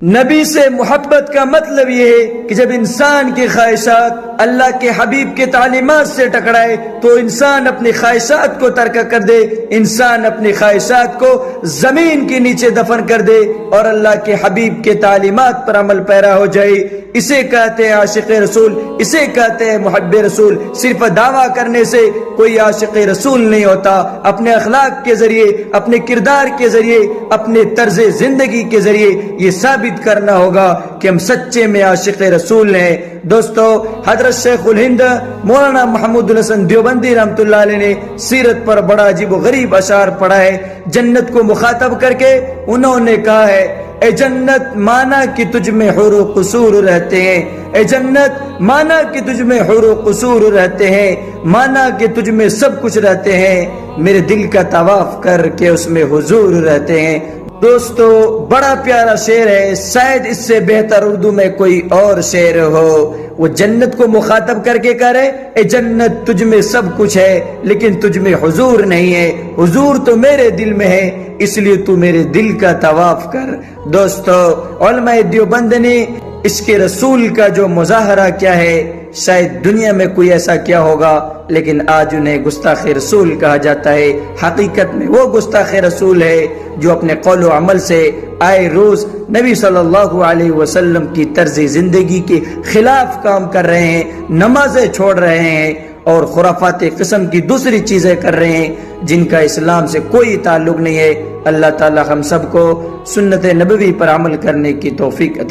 نبی سے محبت کا مطلب یہ ہے کہ جب انسان کی خواہشات اللہ کے حبیب کے تعلیمات سے ٹکرائے تو انسان اپنی خواہشات کو ترک کر دے، انسان اپنی خواہشات کو زمین کے نیچے دفن کر دے اور اللہ کے حبیب کے تعلیمات پر عمل پیرا ہو جائے۔ اسے کہتے ہیں عاشق رسول، اسے کہتے ہیں محب رسول۔ صرف دعویٰ کرنے سے کوئی عاشق رسول نہیں ہوتا۔ اپنے اخلاق کے ذریعے، اپنے کردار کے ذریعے، اپنے طرز زندگی کے ذریعے یہ ثابت کرنا ہوگا کہ ہم سچے میں عاشق رسول ہیں۔ دوستو، حضرت شیخ الہند مولانا محمود الحسن دیوبندی رحمۃ اللہ علیہ نے سیرت پر بڑا عجیب و غریب اشعار پڑھا ہے۔ جنت کو مخاطب کر کے انہوں نے کہا ہے، اے جنت مانا کہ تجھ میں حور و قصور رہتے ہیں، اے جنت مانا کہ تجھ میں حور و قصور رہتے ہیں، مانا کہ تجھ میں سب کچھ رہتے ہیں، میرے دل کا طواف کر کے اس میں حضور رہتے ہیں۔ دوستو، بڑا پیارا شعر ہے، شاید اس سے بہتر اردو میں کوئی اور شعر ہو۔ وہ جنت کو مخاطب کر کے کہہ رہے، اے جنت تجھ میں سب کچھ ہے لیکن تجھ میں حضور نہیں ہے، حضور تو میرے دل میں ہے، اس لیے تو میرے دل کا طواف کر۔ دوستو، علماء دیوبند نے اس کے رسول کا جو مظاہرہ کیا ہے، شاید دنیا میں کوئی ایسا کیا ہوگا، لیکن آج انہیں گستاخ رسول کہا جاتا ہے۔ حقیقت میں وہ گستاخ رسول ہے جو اپنے قول و عمل سے آئے روز نبی صلی اللہ علیہ وسلم کی طرز زندگی کے خلاف کام کر رہے ہیں، نمازیں چھوڑ رہے ہیں اور خرافات قسم کی دوسری چیزیں کر رہے ہیں جن کا اسلام سے کوئی تعلق نہیں ہے۔ اللہ تعالی ہم سب کو سنت نبوی پر عمل کرنے کی توفیق عطا